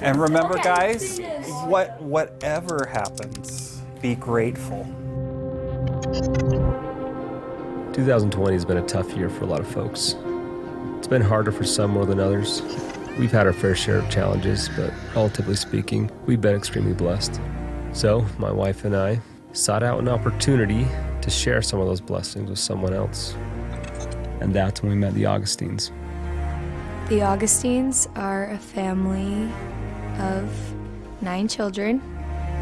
And remember, guys, whatever happens, be grateful. 2020 has been a tough year for a lot of folks. It's been harder for some more than others. We've had our fair share of challenges, but relatively speaking, we've been extremely blessed. So, my wife and I sought out an opportunity to share some of those blessings with someone else. And that's when we met the Augustines. The Augustines are a family of 9 children.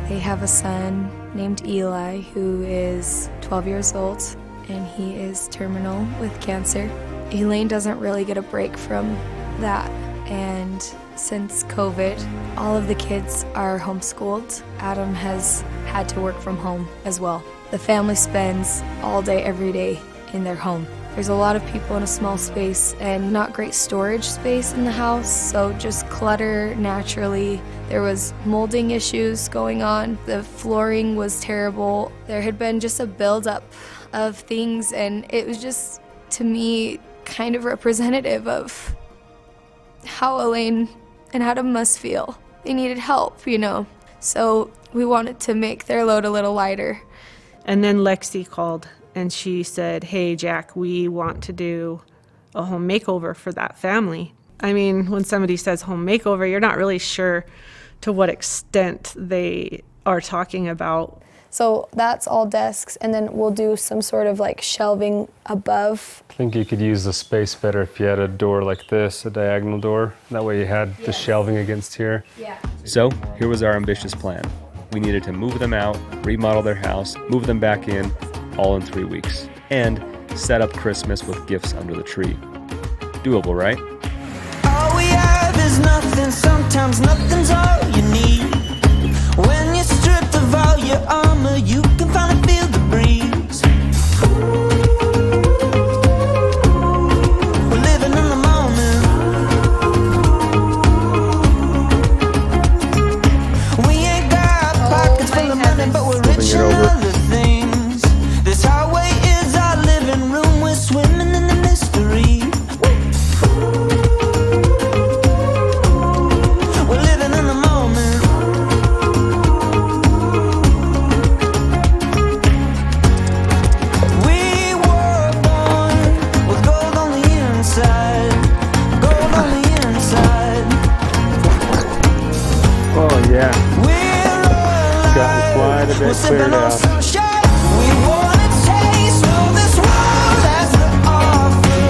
They have a son named Eli who is 12 years old, and he is terminal with cancer. Elaine doesn't really get a break from that, and since COVID, all of the kids are homeschooled. Adam has had to work from home as well. The family spends all day, every day in their home. There's a lot of people in a small space and not great storage space in the house, so just clutter naturally. There was molding issues going on. The flooring was terrible. There had been just a buildup of things, and it was just, to me, kind of representative of how Elaine and Adam must feel. They needed help, you know. So we wanted to make their load a little lighter. And then Lexi called and she said, "Hey, Jack, we want to do a home makeover for that family." I mean, when somebody says home makeover, you're not really sure to what extent they are talking about. So that's all desks, and then we'll do some sort of like shelving above. I think you could use the space better if you had a door like this, a diagonal door. That way you had the shelving against here. Yeah. So here was our ambitious plan. We needed to move them out, remodel their house, move them back in, all in 3 weeks, and set up Christmas with gifts under the tree. Doable, right? All we have is nothing, sometimes nothing's all you need. When you're stripped of all your armor, you can finally feel the breeze. We're living in the moment. We ain't got pockets full of money, but we're rich in other things. This highway is our living room, we're swimming in the mystery. We're living in the moment. We were born with gold on the inside. Gold on the inside. Oh yeah. We're Got quite a alive. bit We're sipping cleared on out. sunshine. We wanna taste all this world has to offer.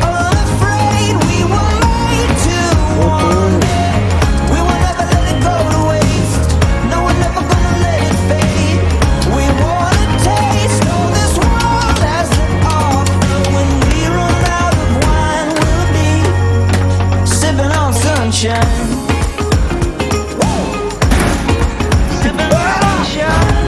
Unafraid, we were made to want it. We will never let it go to waste. No, we're never gonna let it fade. We wanna taste all this world has to offer. When we run out of wine, we'll be sipping on sunshine. Sipping on sunshine.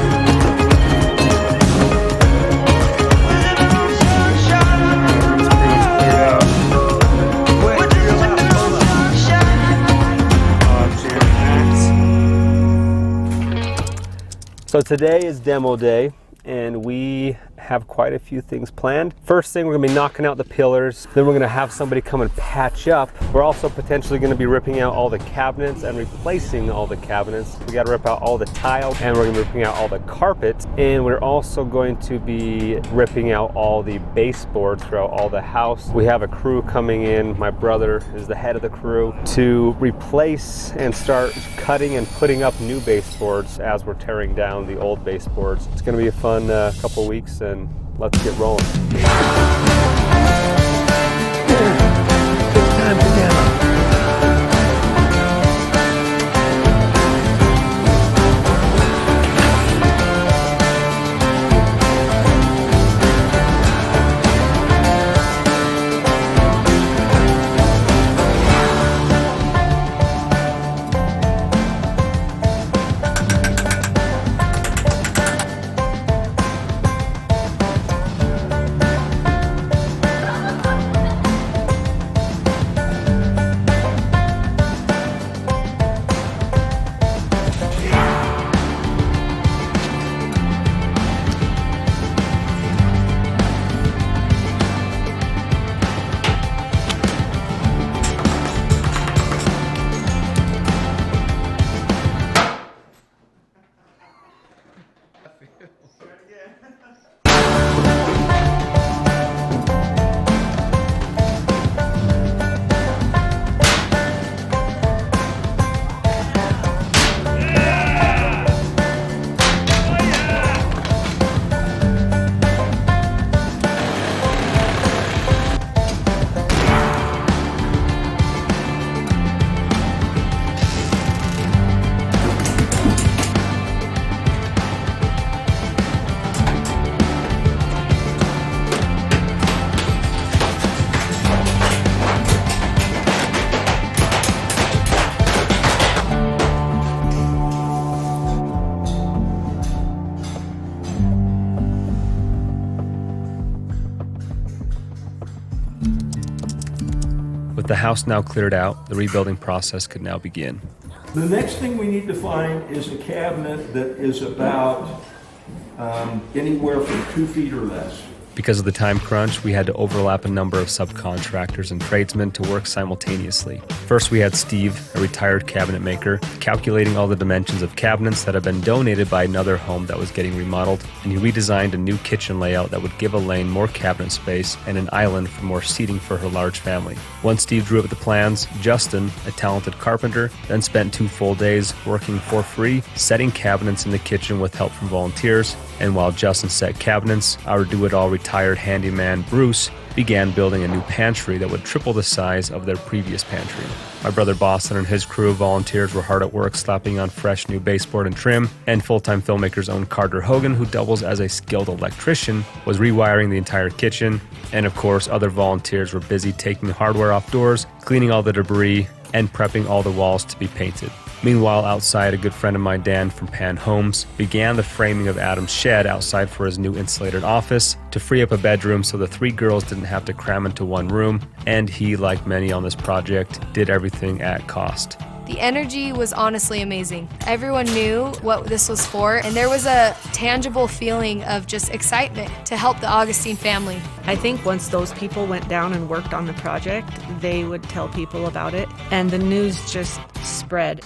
So today is demo day, and we have quite a few things planned. First thing, we're gonna be knocking out the pillars. Then we're gonna have somebody come and patch up. We're also potentially gonna be ripping out all the cabinets and replacing all the cabinets. We gotta rip out all the tile, and we're gonna be ripping out all the carpet. And we're also going to be ripping out all the baseboards throughout all the house. We have a crew coming in. My brother is the head of the crew to replace and start cutting and putting up new baseboards as we're tearing down the old baseboards. It's gonna be a fun couple weeks, and let's get rolling. Big time together. the house now cleared out, the rebuilding process could now begin. The next thing we need to find is a cabinet that is about anywhere from 2 feet or less. Because of the time crunch, we had to overlap a number of subcontractors and tradesmen to work simultaneously. First, we had Steve, a retired cabinet maker, calculating all the dimensions of cabinets that had been donated by another home that was getting remodeled, and he redesigned a new kitchen layout that would give Elaine more cabinet space and an island for more seating for her large family. Once Steve drew up the plans, Justin, a talented carpenter, then spent 2 full days working for free, setting cabinets in the kitchen with help from volunteers. And while Justin set cabinets, our do-it-all retired handyman, Bruce, began building a new pantry that would triple the size of their previous pantry. My brother Boston and his crew of volunteers were hard at work slapping on fresh new baseboard and trim, and full-time filmmaker's own Carter Hogan, who doubles as a skilled electrician, was rewiring the entire kitchen. And of course, other volunteers were busy taking the hardware off doors, cleaning all the debris, and prepping all the walls to be painted. Meanwhile, outside, a good friend of mine, Dan from Pan Homes, began the framing of Adam's shed outside for his new insulated office to free up a bedroom so the 3 girls didn't have to cram into one room, and he, like many on this project, did everything at cost. The energy was honestly amazing. Everyone knew what this was for, and there was a tangible feeling of just excitement to help the Augustine family. I think once those people went down and worked on the project, they would tell people about it, and the news just spread.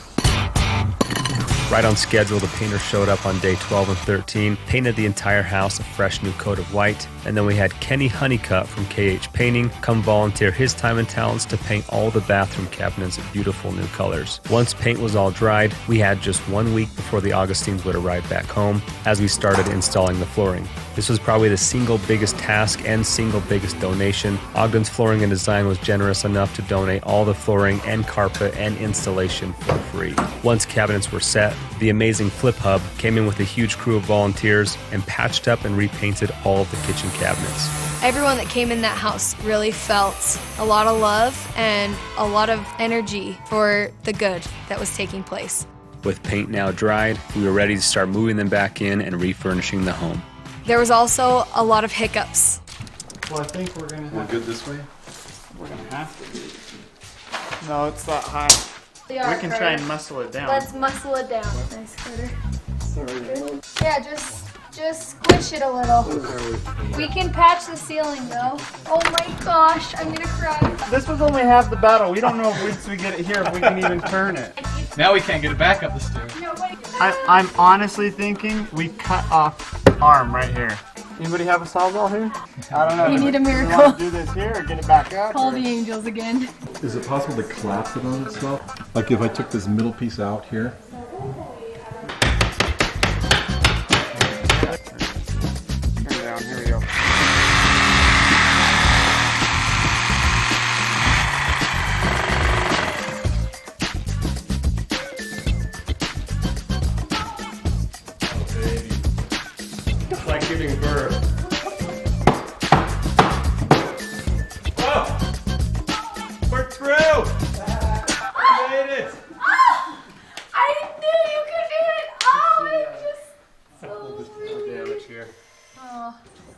Right on schedule, the painter showed up on day 12 and 13, painted the entire house a fresh new coat of white, and then we had Kenny Honeycutt from KH Painting come volunteer his time and talents to paint all the bathroom cabinets beautiful new colors. Once paint was all dried, we had just 1 week before the Augustines would arrive back home as we started installing the flooring. This was probably the single biggest task and single biggest donation. Ogden's Flooring and Design was generous enough to donate all the flooring and carpet and installation for free. Once cabinets were set, the amazing Flip Hub came in with a huge crew of volunteers and patched up and repainted all of the kitchen cabinets. Everyone that came in that house really felt a lot of love and a lot of energy for the good that was taking place. With paint now dried, we were ready to start moving them back in and refurnishing the home. There was also a lot of hiccups. Well, I think we're gonna have Good this way? we're gonna have to. No, it's that high. We can try and muscle it down. Let's muscle it down. Nice, Carter. Sorry. Yeah, just squish it a little. We can patch the ceiling though. Oh my gosh, I'm gonna cry. This was only half the battle. We don't know if once we get it here if we can even turn it. Now we can't get it back up the stairs. I'm honestly thinking we cut off arm right here. Anybody have a sawzall here? I don't know. We need a Do you miracle. want to do this here or get it back up? Call or- the angels again. Is it possible to collapse it on itself? Like if I took this middle piece out here? Turn down. Here we go. It's like giving birth. Oh! We're through! We made it! I knew you could do it. Oh, I'm just so Damage here.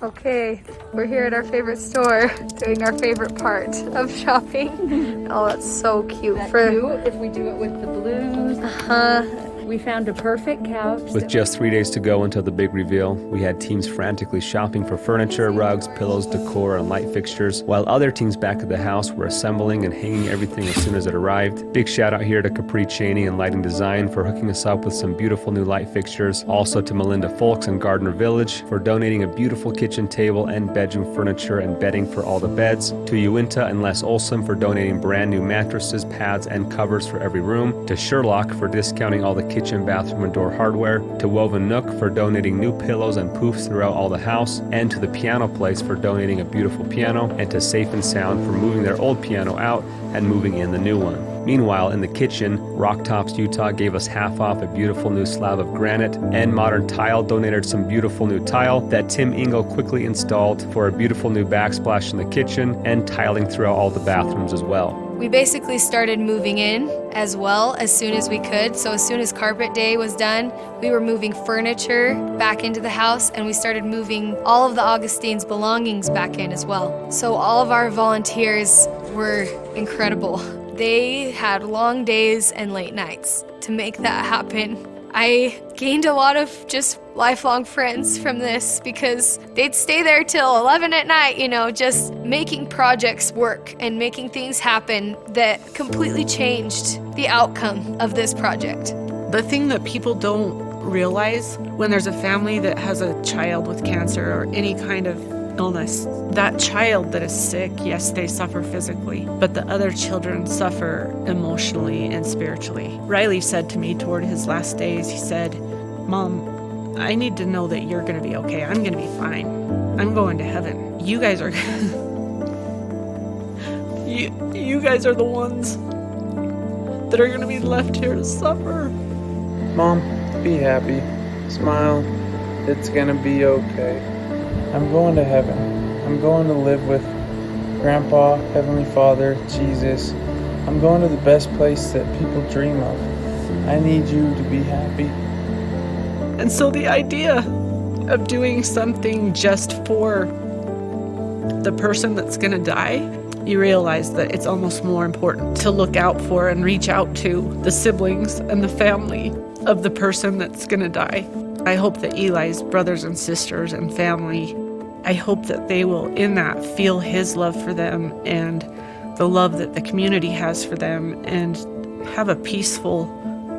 Okay, we're here at our favorite store, doing our favorite part of shopping. Oh, that's so cute. If we do it with the blues. We found a perfect couch. With just 3 days to go until the big reveal, we had teams frantically shopping for furniture, rugs, pillows, decor, and light fixtures, while other teams back at the house were assembling and hanging everything as soon as it arrived. Big shout out here to Capri Cheney and Lighting Design for hooking us up with some beautiful new light fixtures. Also to Melinda Folks and Gardner Village for donating a beautiful kitchen table and bedroom furniture and bedding for all the beds. To Uinta and Les Olson for donating brand new mattresses, pads, and covers for every room. To Sherlock for discounting all the kitchen, bathroom, and door hardware. To Woven Nook for donating new pillows and poofs throughout all the house. And to the Piano Place for donating a beautiful piano. And to Safe and Sound for moving their old piano out and moving in the new one. Meanwhile, in the kitchen, Rock Tops Utah gave us half off a beautiful new slab of granite, and Modern Tile donated some beautiful new tile that Tim Ingle quickly installed for a beautiful new backsplash in the kitchen and tiling throughout all the bathrooms as well. We basically started moving in as well as soon as we could. So as soon as carpet day was done, we were moving furniture back into the house, and we started moving all of the Augustine's belongings back in as well. So all of our volunteers were incredible. They had long days and late nights to make that happen. I gained a lot of just lifelong friends from this because they'd stay there till 11 at night, you know, just making projects work and making things happen that completely changed the outcome of this project. The thing that people don't realize when there's a family that has a child with cancer or any kind of illness, that child that is sick, yes, they suffer physically, but the other children suffer emotionally and spiritually. Riley said to me toward his last days, he said, "Mom, I need to know that you're going to be okay. I'm going to be fine. I'm going to heaven. You guys are you guys are the ones that are going to be left here to suffer." Mom, be happy. Smile. It's going to be okay. I'm going to heaven. I'm going to live with Grandpa, Heavenly Father, Jesus. I'm going to the best place that people dream of. I need you to be happy. And so the idea of doing something just for the person that's going to die, you realize that it's almost more important to look out for and reach out to the siblings and the family of the person that's going to die. I hope that Eli's brothers and sisters and family, I hope that they will in that feel his love for them and the love that the community has for them, and have a peaceful,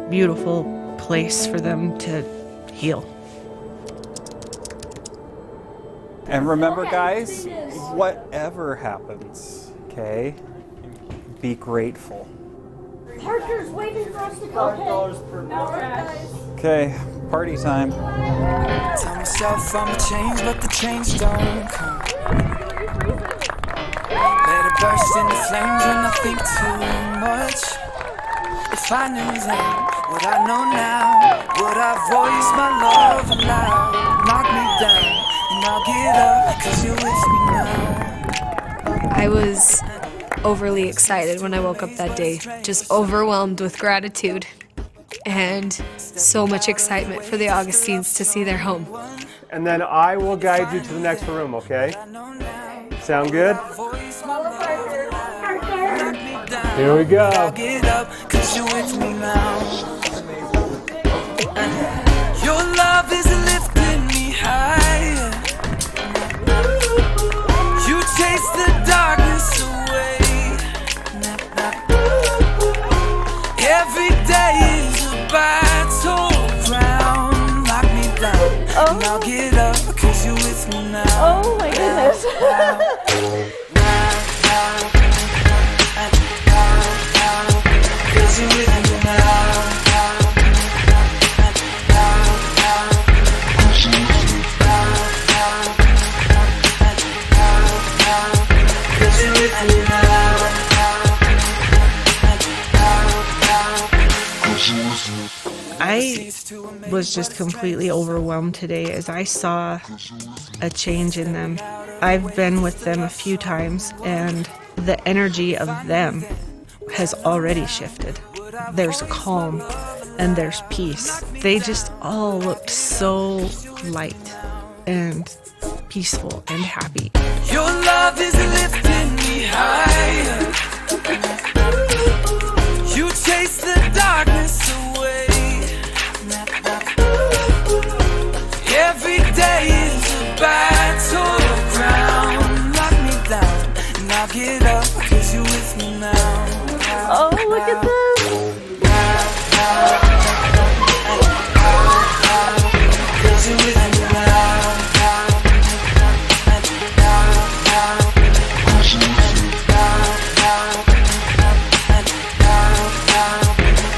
beautiful place for them to heal. And remember, guys, whatever happens, okay, be grateful. Parker's waiting for us to go. Okay, party time. Tell myself I'ma change, but the change don't come. Let it burst into flames when I think too much. If I knew then what I know now, would I voice my love aloud? Knock me down and I'll get up, 'cause you're with me now. I was overly excited when I woke up that day, just overwhelmed with gratitude and so much excitement for the Augustines to see their home. And then I will guide you to the next room, okay? Sound good? Here we go. I'll get up, 'cause you're with me now. Your love is lifting me higher. You chase the darkness away. Every day is a battleground. Knock me down, and I'll get up, 'cause you're with me now. Oh my goodness. Cause you're with me now. Cause you're with me now. I was just completely overwhelmed today as I saw a change in them. I've been with them a few times, and the energy of them has already shifted. There's calm and there's peace. They just all looked so light and peaceful and happy. Your love is lifting me higher. You chase the darkness away. Every day is a battleground. Knock me down and I'll get up, 'cause you're with me now. Oh, look at this. Cause you're with me now.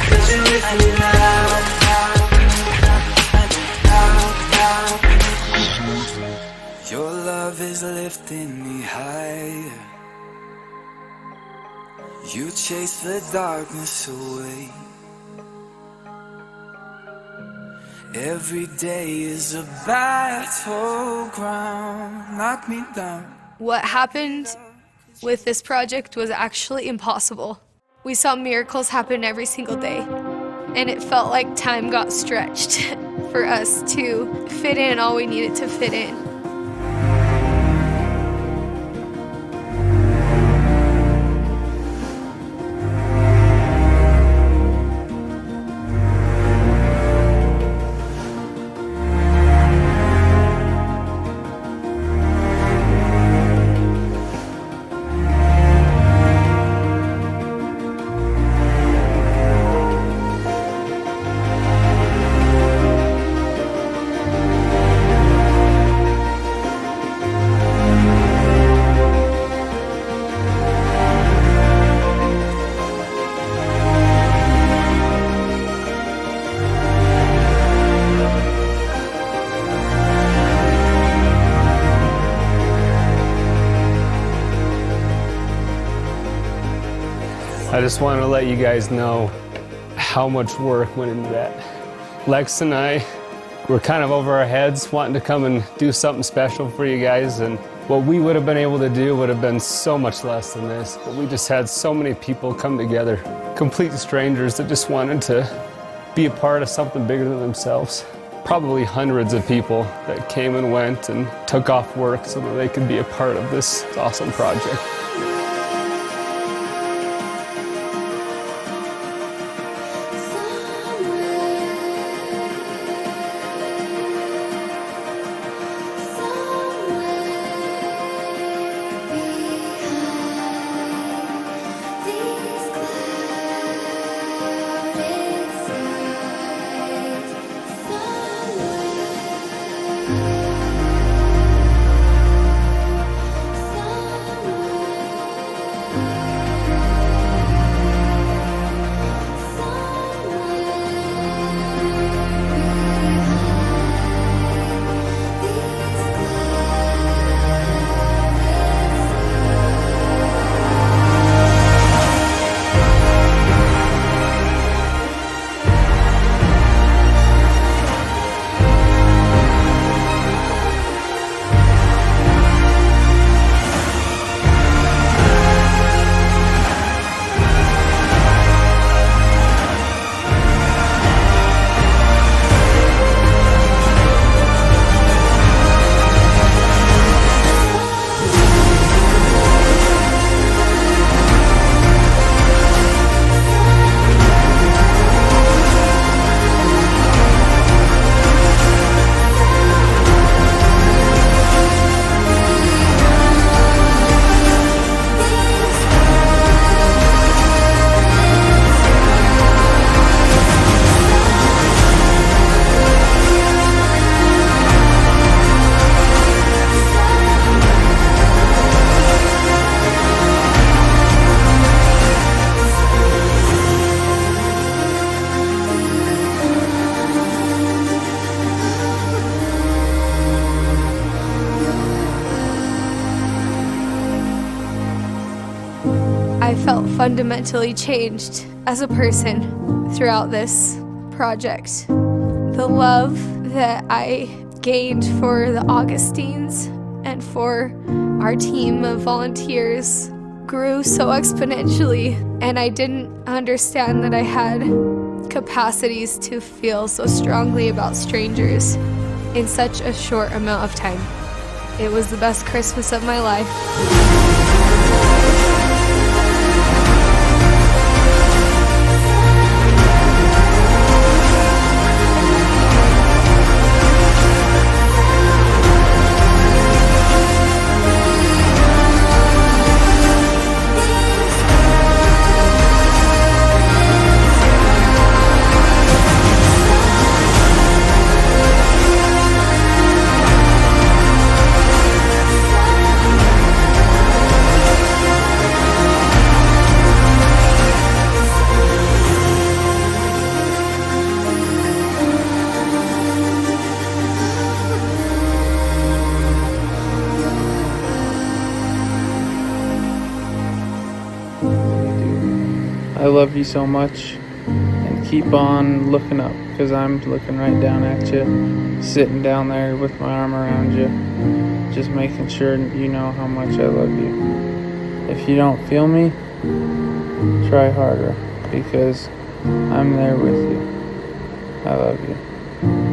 Cause you're with me now. Your love is lifting me higher. You chase the darkness away. Every day is a battleground. Knock me down. What happened with this project was actually impossible. We saw miracles happen every single day, and it felt like time got stretched for us to fit in all we needed to fit in. I just wanted to let you guys know how much work went into that. Lex and I were kind of over our heads wanting to come and do something special for you guys, and what we would have been able to do would have been so much less than this. But we just had so many people come together, complete strangers that just wanted to be a part of something bigger than themselves. Probably hundreds of people that came and went and took off work so that they could be a part of this awesome project. I felt fundamentally changed as a person throughout this project. The love that I gained for the Augustines and for our team of volunteers grew so exponentially, and I didn't understand that I had capacities to feel so strongly about strangers in such a short amount of time. It was the best Christmas of my life. I love you so much, and keep on looking up, because I'm looking right down at you, sitting down there with my arm around you, just making sure you know how much I love you. If you don't feel me, try harder, because I'm there with you. I love you.